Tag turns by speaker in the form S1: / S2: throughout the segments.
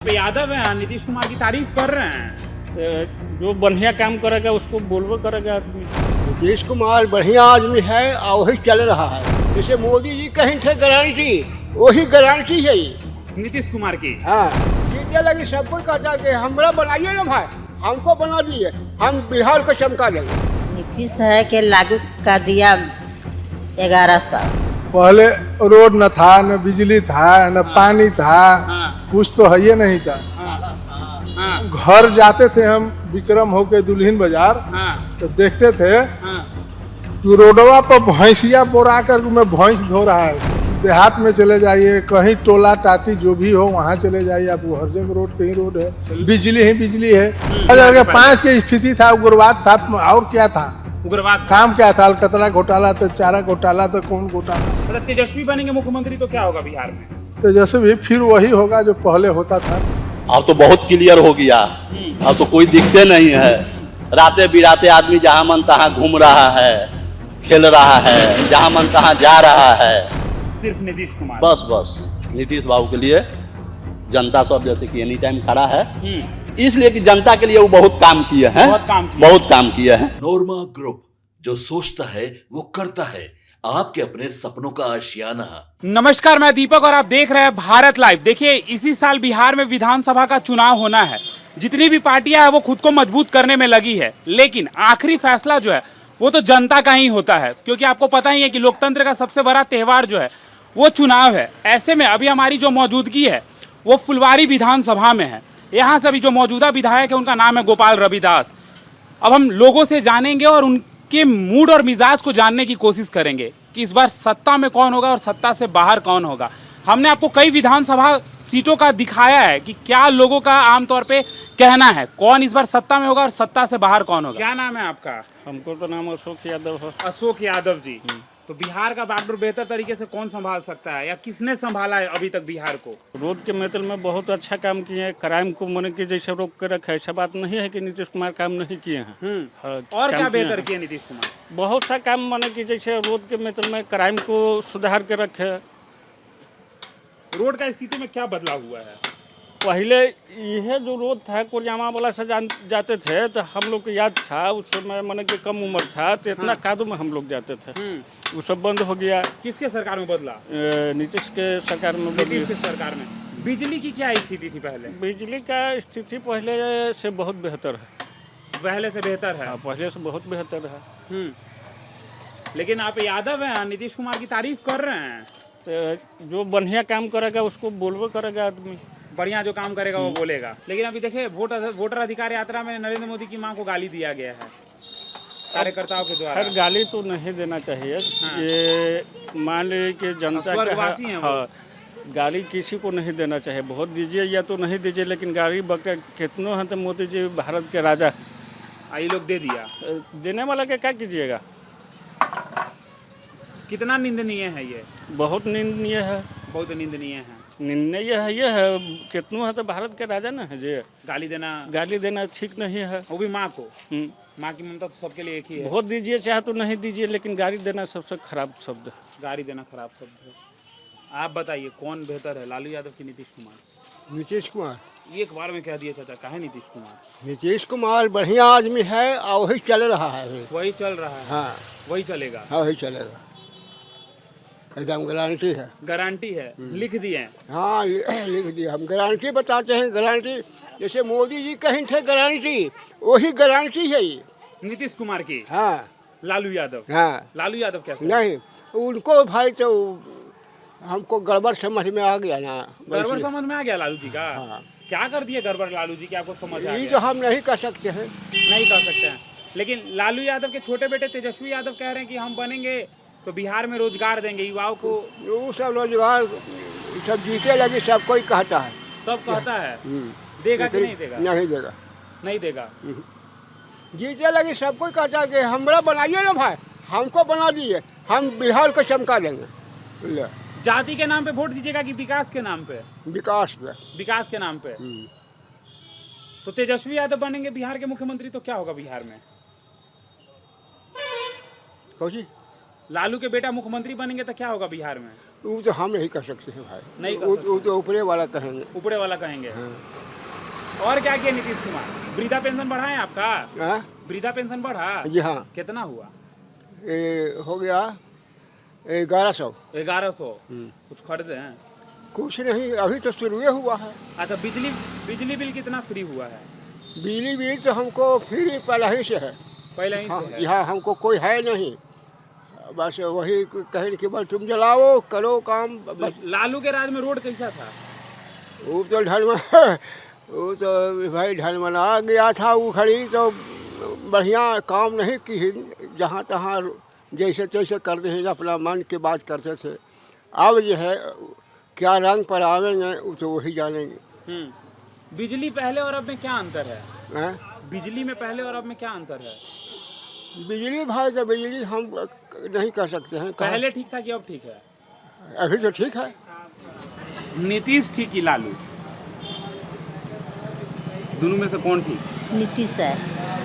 S1: यादव है नीतीश कुमार की तारीफ कर रहे हैं।
S2: जो बढ़िया काम करेगा उसको बोलबो करेगा आदमी।
S3: नीतीश कुमार बढ़िया आदमी है और वही चल रहा है। जैसे मोदी जी कहीं थे गारंटी, वही गारंटी है ये
S1: नीतीश कुमार की।
S3: हाँ, जीतने लगी सबको कहता है कि हमरा बनाइए ना भाई, हमको बना दिए, हम बिहार को चमका देंगे।
S4: नीतीश है कि लागू कर दिया 11 साल।
S5: पहले रोड न था, न बिजली था, न पानी था, कुछ तो है ही नहीं था। घर जाते थे हम विक्रम होके दुल्हिन बाजार, तो देखते थे कि रोडवा पर भैंसिया बोरा कर में भैंस धो रहा है। देहात में चले जाइए, कहीं टोला टाटी जो भी हो वहाँ चले जाइए, आपको हर जगह रोड कहीं रोड है, बिजली ही बिजली है। 2005 की स्थिति था, उग्रवाद था, और क्या था?
S1: उग्रवाद
S5: काम क्या था? अलकतरा घोटाला तो, चारा घोटाला तो, कौन घोटाला?
S1: मतलब तेजस्वी बनेंगे मुख्यमंत्री तो क्या होगा बिहार में?
S5: तेजस्वी फिर वही होगा जो पहले होता था।
S6: अब तो बहुत क्लियर हो गया, अब तो कोई दिखते नहीं है। राते बिराते आदमी जहाँ मन तहाँ घूम रहा है, खेल रहा है, जहाँ मन तहाँ जा रहा है।
S1: सिर्फ नीतीश कुमार,
S6: बस नीतीश बाबू के लिए जनता सब जैसे कि एनी टाइम खड़ा है, इसलिए कि जनता के लिए वो बहुत काम किए हैं, बहुत काम किए हैं।
S7: नोरमा ग्रुप, जो सोचता है वो करता है, आपके अपने सपनों का आशियाना।
S1: नमस्कार, मैं दीपक और आप देख रहे हैं भारत लाइव। देखिए, इसी साल बिहार में विधानसभा का चुनाव होना है। जितनी भी पार्टियां हैं वो खुद को मजबूत करने में लगी है, लेकिन आखिरी फैसला जो है वो तो जनता का ही होता है, क्योंकि आपको पता ही है कि लोकतंत्र का सबसे बड़ा त्यौहार जो है वो चुनाव है। ऐसे में अभी हमारी जो मौजूदगी है वो फुलवारी विधानसभा में है। यहाँ से अभी जो मौजूदा विधायक है उनका नाम है गोपाल रविदास। अब हम लोगों से जानेंगे और उनके मूड और मिजाज को जानने की कोशिश करेंगे कि इस बार सत्ता में कौन होगा और सत्ता से बाहर कौन होगा। हमने आपको कई विधानसभा सीटों का दिखाया है कि क्या लोगों का आमतौर पे कहना है, कौन इस बार सत्ता में होगा और सत्ता से बाहर कौन होगा। क्या नाम है आपका?
S2: हमको तो नाम अशोक यादव है।
S1: अशोक यादव जी। तो बिहार का बागडोर बेहतर तरीके से कौन संभाल सकता है, या किसने संभाला है अभी तक बिहार को?
S2: रोड के मेटल में बहुत अच्छा काम किए हैं। क्राइम को मन के जैसे रोक के रखा है। ऐसा बात नहीं है कि नीतीश कुमार काम नहीं किए हैं।
S1: और क्या बेहतर किए नीतीश कुमार?
S2: बहुत सा काम माने कि जैसे रोड के मेटल में क्राइम को सुधार के रखे।
S1: रोड का स्थिति में क्या बदलाव हुआ है?
S2: पहले यह जो रोड था कोरियामा वाला से जाते थे, तो हम लोग को याद था उस समय मन के कम उम्र था, तो इतना कादू में हम लोग जाते थे। वो सब बंद हो गया।
S1: किसके सरकार में बदला?
S2: नीतीश के सरकार में।
S1: नीतीश के सरकार में। बिजली की क्या स्थिति थी पहले?
S2: बिजली का स्थिति पहले से बहुत बेहतर है।
S1: पहले से बेहतर है?
S2: हाँ, पहले से बहुत बेहतर है।
S1: लेकिन आप यादव हैं, नीतीश कुमार की तारीफ कर रहे हैं।
S2: तो जो बढ़िया काम करेगा उसको बोलबो करेगा आदमी।
S1: बढ़िया जो काम करेगा वो बोलेगा। लेकिन अभी देखिए, वोटर अधिकार यात्रा में नरेंद्र मोदी की मां को गाली दिया गया है कार्यकर्ताओं के द्वारा।
S2: हर गाली तो नहीं देना चाहिए। ये मान लीजिए कि जनता
S1: स्वर्गवासी हैं वो।
S2: हाँ, गाली किसी को नहीं देना चाहिए। बहुत दीजिए या तो नहीं दीजिए, लेकिन गाली बका कितनों हैं तो मोदी जी भारत के राजा।
S1: ये लोग दे दिया,
S2: देने वाला के क्या कीजिएगा?
S1: कितना निंदनीय है ये?
S2: बहुत निंदनीय है।
S1: बहुत निंदनीय है।
S2: निंदनीय है ये है, कितनों है तो भारत के राजा ना है जी। गाली देना ठीक नहीं है,
S1: वो भी माँ को। माँ की ममता तो सबके लिए एक ही है।
S2: बहुत दीजिए चाहे तो नहीं दीजिए, लेकिन गाली देना सबसे खराब शब्द है।
S1: गाली देना खराब शब्द है। आप बताइए कौन बेहतर है, लालू यादव की नीतीश कुमार?
S3: नीतीश कुमार
S1: एक बार में कह दिया चाचा, काहे नीतीश कुमार?
S3: नीतीश कुमार बढ़िया आदमी है और वही चल रहा है।
S1: वही चल रहा है।
S3: हाँ,
S1: वही चलेगा।
S3: हाँ वही चलेगा, एकदम गारंटी है।
S1: गारंटी है, लिख दिए?
S3: हाँ लिख दिया, हम गारंटी बताते हैं। गारंटी जैसे मोदी जी कहीं थे गारंटी, वही गारंटी है ये
S1: नीतीश कुमार की।
S3: हाँ,
S1: लालू यादव।
S3: हाँ,
S1: लालू यादव कैसे?
S3: नहीं उनको भाई तो हमको गड़बड़ समझ में आ गया ना।
S1: गड़बड़ समझ में आ गया लालू जी का?
S3: हाँ।
S1: क्या कर दिया गड़बड़ लालू जी की, आपको समझ आ
S3: ये
S1: गया?
S3: तो हम नहीं कर सकते हैं।
S1: नहीं कर सकते हैं, लेकिन लालू यादव के छोटे बेटे तेजस्वी यादव कह रहे हैं कि हम बनेंगे तो बिहार में रोजगार देंगे युवाओं को।
S3: वो सब रोजगार सब जीते लगे, सब कोई कहता है।
S1: सब कहता है, देगा कि नहीं देगा?
S3: नहीं देगा।
S1: नहीं देगा।
S3: जीते लगे सब कोई कहता है कि हमरा बनाइए ना भाई, हमको बना दिए, हम बिहार को चमका देंगे।
S1: जाति के नाम पे वोट दीजिएगा कि विकास के नाम पे?
S3: विकास पे।
S1: विकास के नाम पे। तो तेजस्वी यादव बनेंगे बिहार के मुख्यमंत्री तो क्या होगा बिहार में?
S3: कौन?
S1: लालू के बेटा मुख्यमंत्री बनेंगे तो क्या होगा बिहार में?
S3: वो तो हम नहीं कर सकते हैं भाई,
S1: नहीं कर
S3: वो तो ऊपरे वाला कहेंगे।
S1: ऊपरे वाला कहेंगे।
S3: हाँ।
S1: और क्या किया नीतीश कुमार? वृद्धा पेंशन बढ़ा है आपका?
S3: हाँ?
S1: वृद्धा पेंशन बढ़ा?
S3: जी हाँ,
S1: कितना हुआ?
S3: ये हो गया 1100।
S1: 1100। कुछ खर्च हैं?
S3: कुछ नहीं, अभी तो शुरू हुआ है।
S1: अच्छा, बिजली बिल कितना फ्री हुआ है?
S3: बिजली बिल तो हमको फ्री पहले ही से है।
S1: पहले ही
S3: हाँ,
S1: से है।
S3: यहाँ हमको कोई है नहीं, बस वही कहें कि बस तुम जलाओ करो काम बस।
S1: लालू के राज में रोड कैसा था?
S3: वो तो वो तो भाई ढलमना गया था, वो खड़ी तो बढ़िया काम नहीं की, जहाँ तहाँ जैसे तैसे करते हैं, अपना मन की बात करते थे। अब जो है क्या रंग पर आवेंगे वो तो वही जानेंगे।
S1: बिजली पहले और अब में क्या अंतर है?
S3: हैं?
S1: बिजली में पहले और अब में क्या अंतर है?
S3: बिजली भाई तो बिजली हम नहीं कर सकते हैं।
S1: पहले ठीक था कि अब ठीक है?
S3: अभी तो ठीक है।
S1: नीतीश ठीक कि लालू? दोनों में से कौन ठीक?
S4: नीतीश है।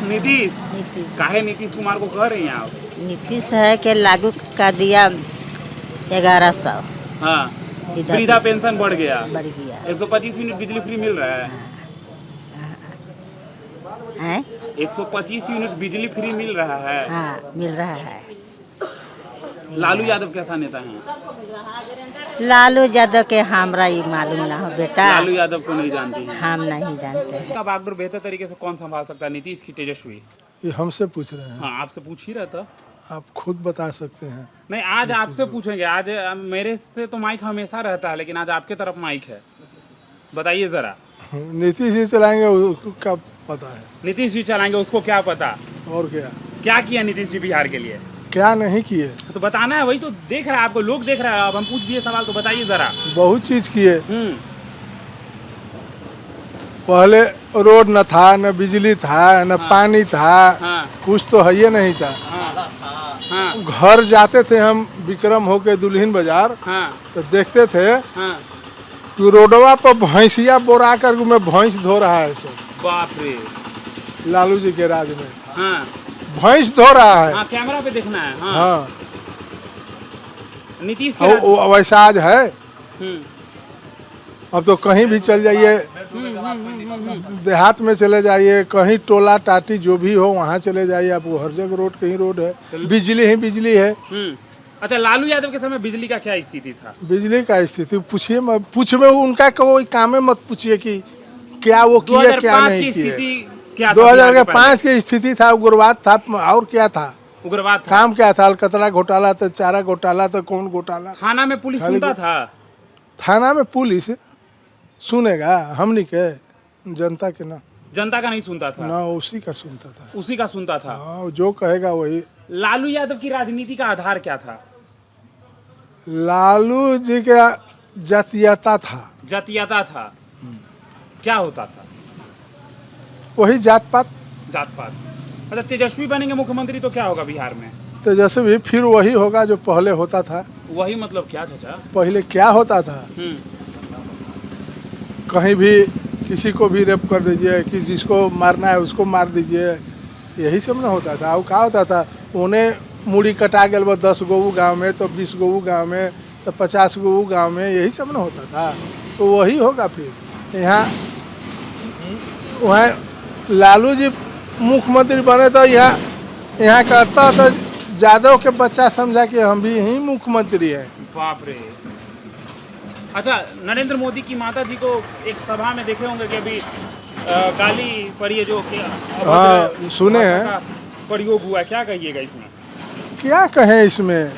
S1: नीतीश?
S4: नीतीश
S1: काहे नीतीश कुमार को कह रही हैं आप?
S4: नीतीश है कि लागू कर दिया 1100।
S1: हाँ,
S4: इधर
S1: वृद्धा
S4: से
S1: पेंशन बढ़ गया,
S4: बढ़ गया
S1: 125 यूनिट बिजली फ्री मिल रहा है।
S4: है।
S1: 125 यूनिट बिजली फ्री मिल रहा है।
S4: हाँ, मिल रहा है।
S1: लालू यादव कैसा नेता है?
S4: लालू यादव के हमरा ये मालूम ना हो बेटा,
S1: लालू यादव को नहीं जानती हैं।
S4: हम नहीं जानते हैं।
S1: का बागडोर बेहतर तरीके से कौन संभाल सकता है, नीतीश की तेजस्वी?
S5: ये हमसे पूछ रहे हैं,
S1: हाँ, आपसे पूछ ही रहा था।
S5: आप खुद बता सकते हैं।
S1: नहीं, आज आपसे पूछेंगे। आज मेरे से तो माइक हमेशा रहता है, लेकिन आज आपके तरफ माइक है। बताइए जरा।
S5: नीतीश जी चलाएंगे उसको क्या पता है?
S1: नीतीश जी चलाएंगे, उसको क्या पता?
S5: और क्या
S1: क्या किया नीतीश जी बिहार के लिए?
S5: क्या नहीं किए?
S1: तो बताना है, वही तो देख रहा है आपको, लोग देख रहा है। अब हम पूछ दिए सवाल, तो बताइए जरा।
S5: बहुत चीज किए। पहले रोड न था, न बिजली था, न पानी था।
S1: हाँ।
S5: कुछ तो है ही नहीं था।
S1: हाँ।
S5: घर जाते थे हम विक्रम होके दुल्हिन बाजार,
S1: हाँ।
S5: तो देखते थे
S1: हाँ।
S5: कि रोडवा पर भैंसिया बोरा कर में भैंस धो रहा है सब।
S1: बाप रे।
S5: लालू जी के राज में
S1: हाँ।
S5: भैंस धो रहा है।
S1: हाँ, कैमरा पे देखना है। हाँ।
S5: हाँ,
S1: नीतीश के
S5: वैसा आज है। अब तो कहीं भी चल जाइए, देहात में चले जाइए, कहीं टोला टाटी जो भी हो वहाँ चले जाइए, आपको हर जगह रोड कहीं रोड है, बिजली ही बिजली है।
S1: अच्छा, लालू यादव के समय बिजली का क्या स्थिति था?
S5: बिजली का स्थिति पूछिए मत, पूछिए उनका कोई काम में मत पूछिए कि क्या वो किए क्या नहीं किए। 2005 की स्थिति था, उग्रवाद था और क्या था?
S1: उग्रवाद था।
S5: काम क्या था? अलकतरा घोटाला तो, चारा घोटाला तो, कौन घोटाला?
S1: थाना में पुलिस सुनता था?
S5: थाना में पुलिस सुनेगा? हमनी के जनता के ना,
S1: जनता का नहीं सुनता था
S5: ना, उसी का सुनता था।
S1: उसी का सुनता था।
S5: हाँ, जो कहेगा वही।
S1: लालू यादव की राजनीति का आधार क्या था?
S5: लालू जी का जातीयता था।
S1: जातीयता था। क्या होता था?
S5: वही जात पात।
S1: जात पात। अच्छा, तेजस्वी बनेंगे मुख्यमंत्री तो क्या होगा बिहार में?
S5: तेजस्वी फिर वही होगा जो पहले होता था।
S1: वही मतलब क्या चाचा?
S5: पहले क्या होता था? कहीं भी किसी को भी रेप कर दीजिए, कि जिसको मारना है उसको मार दीजिए, यही सब ना होता था। और क्या होता था? उन्हें मुड़ी कटा गया 10 गो गाँव में, तो 20 गो गाँव में, तो 50 गो गाँव में, यही सब ना होता था। तो वही होगा फिर। यहाँ वहाँ लालू जी मुख्यमंत्री बने तो यहाँ करता तो यादव के बच्चा समझा कि हम भी यही मुख्यमंत्री हैं।
S1: बाप रे। अच्छा, नरेंद्र मोदी की माता जी को एक सभा में देखे होंगे कि अभी गाली पड़ी है, जो कि
S5: हाँ, सुने हैं।
S1: प्रयोग हुआ, क्या कहिएगा इसमें?
S5: क्या कहें इसमें,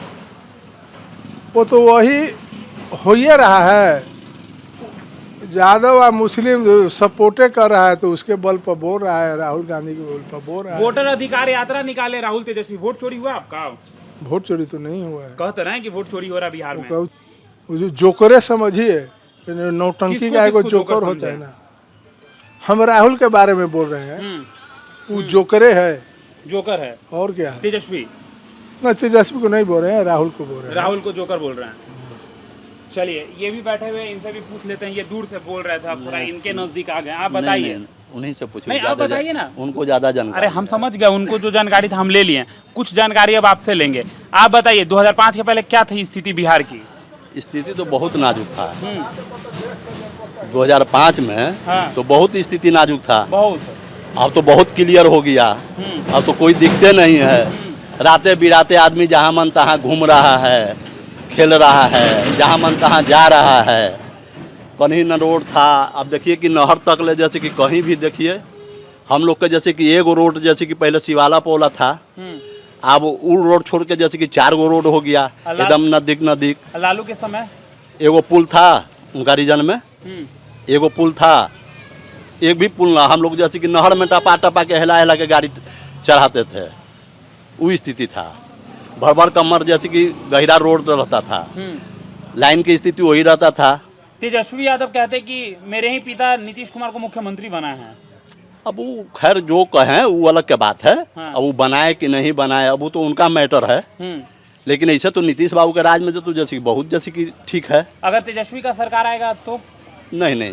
S5: वो तो वही हो ही रहा है। यादव और मुस्लिम सपोर्टे कर रहा है, तो उसके बल पर बोल रहा है, राहुल गांधी के बल पर बोल रहा है।
S1: वोटर अधिकार यात्रा निकाले राहुल तेजस्वी, वोट चोरी हुआ आपका?
S5: वोट चोरी तो नहीं हुआ है।
S1: कहते रहे कि वोट चोरी हो रहा है बिहार में।
S5: जोकरे समझिए, नौटंकी का एक जोकर होता है ना। हम राहुल के बारे में बोल रहे हैं, वो जोकरे है।
S1: जोकर है।
S5: और क्या है?
S1: तेजस्वी?
S5: नहीं, तेजस्वी को नहीं बोल रहे हैं, राहुल को बोल रहे हैं।
S1: राहुल को जोकर बोल रहे हैं। चलिए, ये भी बैठे हुए, इनसे भी पूछ लेते हैं। ये दूर से बोल रहे थे, आप थोड़ा इनके नजदीक आ गए। आप बताइए।
S6: उन्हीं से पूछिए।
S1: नहीं, आप बताइए ना,
S6: उनको ज्यादा जानकारी।
S1: अरे हम समझ गए, उनको जो जानकारी था हम ले लिए। कुछ जानकारी अब आपसे लेंगे। आप बताइए, 2005 के पहले क्या थी स्थिति बिहार की?
S6: स्थिति तो बहुत नाजुक था। 2005 में
S1: हाँ।
S6: तो बहुत स्थिति नाजुक था।
S1: बहुत।
S6: अब तो बहुत क्लियर हो गया। अब तो कोई दिखते नहीं है। रातें बिराते आदमी जहाँ मन तहाँ घूम रहा है, खेल रहा है, जहाँ मन तहाँ जा रहा है। कहीं न रोड था, अब देखिए कि नहर तक ले, जैसे कि कहीं भी देखिए हम लोग के जैसे कि एगो रोड, जैसे कि पहले शिवाला पोला था, अब वो रोड छोड़ के जैसे कि 4 गो रोड हो गया, एकदम नजदीक।
S1: लालू के समय
S6: एगो पुल था उनका रीजन में, एगो पुल था, एक भी पुल ना, हम लोग जैसे कि नहर में टपा टपा के हिला के गाड़ी चढ़ाते थे, वो स्थिति था। भर कमर जैसे कि गहरा रोड रहता था, लाइन की स्थिति वही रहता था।
S1: तेजस्वी यादव कहते कि मेरे ही पिता नीतीश कुमार को मुख्यमंत्री बनाए हैं।
S6: अब वो खैर जो कहें वो अलग की बात है।
S1: हाँ।
S6: अब वो बनाए कि नहीं बनाए, अब वो तो उनका मैटर है। लेकिन ऐसे तो नीतीश बाबू के राज में तो जैसे कि बहुत जैसे कि ठीक है।
S1: अगर तेजस्वी का सरकार आएगा तो
S6: नहीं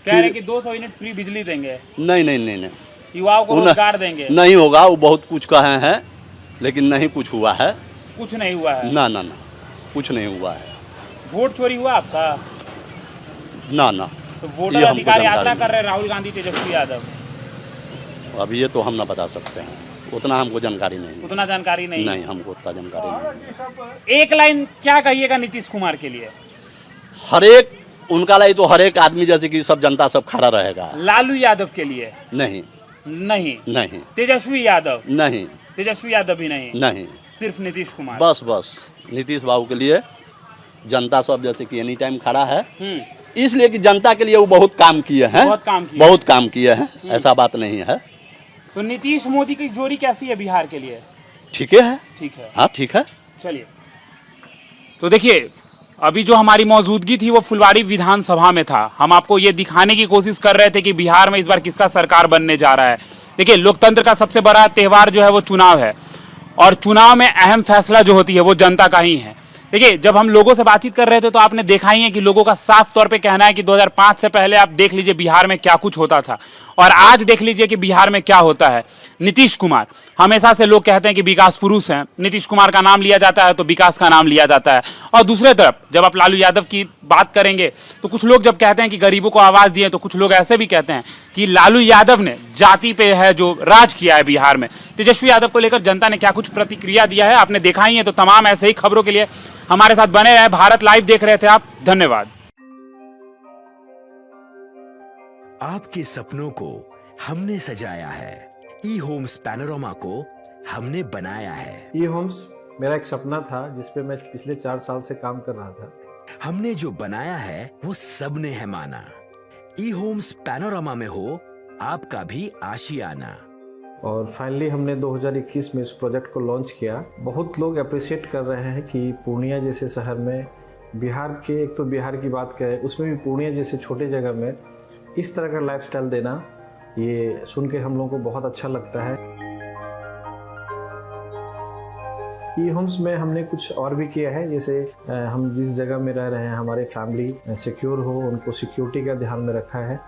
S1: कह रहे कि 200 यूनिट फ्री बिजली देंगे,
S6: नहीं
S1: युवाओं को रोजगार देंगे।
S6: नहीं होगा, वो बहुत कुछ कहे हैं लेकिन नहीं कुछ हुआ है।
S1: कुछ नहीं हुआ है।
S6: ना कुछ नहीं हुआ है।
S1: वोट चोरी हुआ आपका?
S6: ना
S1: तो वोटर अधिकार यात्रा कर रहे हैं राहुल गांधी, तेजस्वी यादव।
S6: अब ये तो हम ना बता सकते हैं, उतना हमको जानकारी नहीं।
S1: उतना जानकारी नहीं
S6: हमको उतना जानकारी नहीं।
S1: एक लाइन क्या कहिएगा नीतीश कुमार के लिए?
S6: हर एक उनका लाई तो हर एक आदमी जैसे कि सब जनता सब खड़ा रहेगा।
S1: लालू यादव के लिए?
S6: नहीं।
S1: तेजस्वी यादव?
S6: नहीं।
S1: तेजस्वी यादव भी नहीं। सिर्फ नीतीश कुमार? बस
S6: नीतीश बाबू के लिए जनता सब जैसे कि एनी टाइम खड़ा है, इसलिए कि जनता के लिए वो बहुत काम किए हैं। बहुत काम किए हैं, ऐसा बात नहीं है।
S1: तो नीतीश मोदी की जोड़ी कैसी है बिहार के लिए?
S6: ठीक है। हाँ ठीक है।
S1: चलिए, तो देखिए अभी जो हमारी मौजूदगी थी वो फुलवाड़ी विधानसभा में था। हम आपको ये दिखाने की कोशिश कर रहे थे कि बिहार में इस बार किसका सरकार बनने जा रहा है। देखिए, लोकतंत्र का सबसे बड़ा त्यौहार जो है वो चुनाव है, और चुनाव में अहम फैसला जो होती है वो जनता का ही है। देखिए, जब हम लोगों से बातचीत कर रहे थे तो आपने देखा ही है कि लोगों का साफ तौर पे कहना है कि 2005 से पहले आप देख लीजिए बिहार में क्या कुछ होता था, और आज देख लीजिए कि बिहार में क्या होता है। नीतीश कुमार, हमेशा से लोग कहते हैं कि विकास पुरुष हैं, नीतीश कुमार का नाम लिया जाता है तो विकास का नाम लिया जाता है। और दूसरे तरफ जब आप लालू यादव की बात करेंगे तो कुछ लोग जब कहते हैं कि गरीबों को आवाज़ दिए, तो कुछ लोग ऐसे भी कहते हैं कि लालू यादव ने जाति पे है जो राज किया है बिहार में। तेजस्वी यादव को लेकर जनता ने क्या कुछ प्रतिक्रिया दिया है आपने देखा ही है। तो तमाम ऐसे ही खबरों के लिए हमारे साथ बने रहे। भारत लाइव देख रहे थे आप, धन्यवाद।
S8: आपके सपनों को हमने सजाया है, ई होम्स पैनोरामा को हमने बनाया है।
S9: ई होम्स मेरा एक सपना था जिस पे मैं पिछले 4 साल से काम कर रहा था।
S8: हमने जो बनाया है वो सबने है माना। ई होम्स पैनोरामा में हो आपका भी आशियाना।
S9: और फाइनली हमने 2021 में इस प्रोजेक्ट को लॉन्च किया। बहुत लोग अप्रिशिएट कर रहे हैं कि पूर्णिया जैसे शहर में, बिहार के, एक तो बिहार की बात करें उसमें भी पूर्णिया जैसे छोटे जगह में इस तरह का लाइफस्टाइल देना, ये सुन के हम लोगों को बहुत अच्छा लगता है। ई होम्स में हमने कुछ और भी किया है, जैसे हम जिस जगह में रह रहे हैं हमारी फैमिली सिक्योर हो, उनको सिक्योरिटी का ध्यान में रखा है।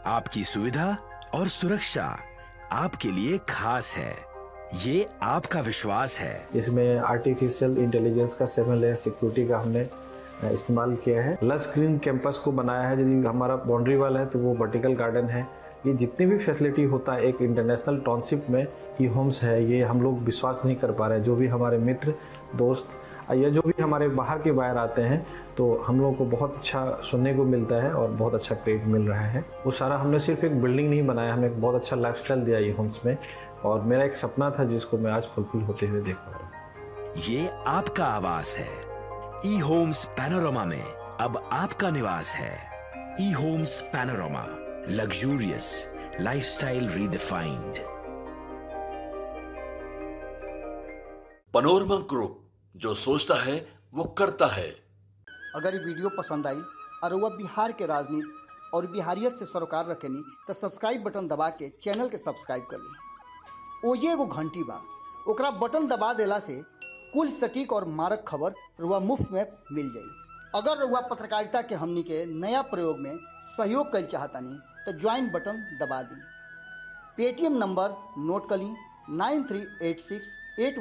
S8: आपकी सुविधा और सुरक्षा आपके लिए खास है, ये आपका विश्वास है।
S9: इसमें आर्टिफिशियल इंटेलिजेंस का 7 लेयर सिक्योरिटी का हमने इस्तेमाल किया है। लस ग्रीन कैंपस को बनाया है। यदि हमारा बाउंड्री वाल है तो वो वर्टिकल गार्डन है। ये जितनी भी फैसिलिटी होता है एक इंटरनेशनल टाउनशिप में ई होम्स है, ये हम लोग विश्वास नहीं कर पा रहे हैं। जो भी हमारे मित्र दोस्त या जो भी हमारे बाहर के बाहर आते हैं तो हम लोगों को बहुत अच्छा सुनने को मिलता है और बहुत अच्छा क्रेडिट मिल रहा है। वो सारा हमने सिर्फ एक बिल्डिंग नहीं बनाया, हमें एक बहुत अच्छा लाइफस्टाइल दिया ई होम्स में, और मेरा एक सपना था जिसको मैं आज फुलफिल होते हुए देख पा रहा हूँ।
S8: ये आपका आवास है। ई होम्स पैनोरामा में अब आपका निवास है। E homes Panorama, luxurious lifestyle redefined.
S7: Panorama group, जो सोचता है वो करता है।
S10: अगर ये वीडियो पसंद आई और वह बिहार के राजनीति और बिहारियत से सरोकार रखेनी तो सब्सक्राइब बटन दबा के चैनल के सब्सक्राइब कर ली। ओजे एगो घंटी बा, ओकरा बटन दबा देला से कुल सटीक और मारक खबर रुआ मुफ्त में मिल जाई। अगर रुआ पत्रकारिता के हमनी के नया प्रयोग में सहयोग कर चाहतानी तो ज्वाइन बटन दबा दी। पेटीएम नंबर नोट कर ली 938681